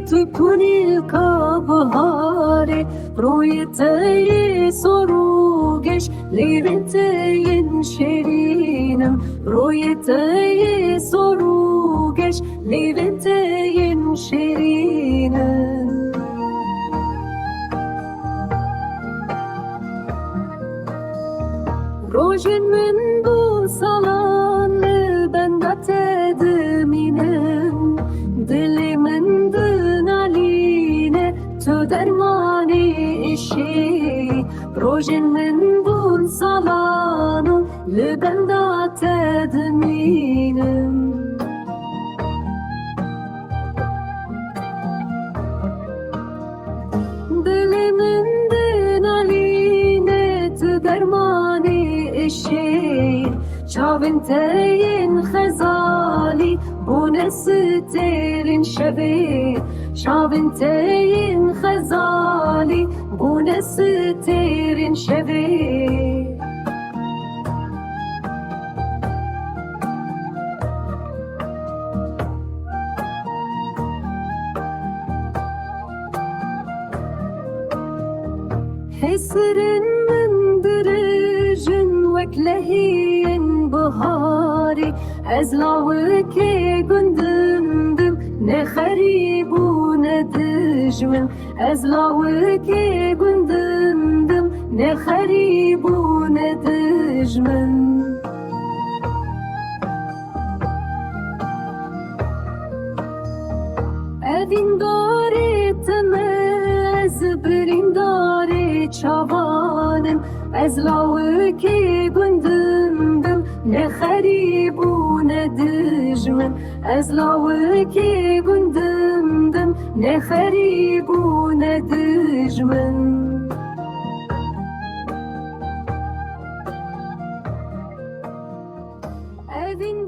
تكوني كبهاري رويتي سروجش ليرتي شيرينم رويتي سروجش ليرتي شيرينم روجن من bu salanı ben de tedminem dilimin dinaline tü dermani işi rojen min bu salanı ben de tedminem dilimin dinaline tü dermani işi شابنتين خزالي ونستيرن شبي شابنتين خزالي ونستيرن شبي حسرن من درجن وكلهين بهاري أزلعوكي قندمدم نخريب وندجمن أزلعوكي قندمدم نخريب وندجمن أدين داري تماز برين داري çavanım أزلعوكي قندمدم نخريب وندجمن أزلعوكي قندمدم نخريب وندجمن أذن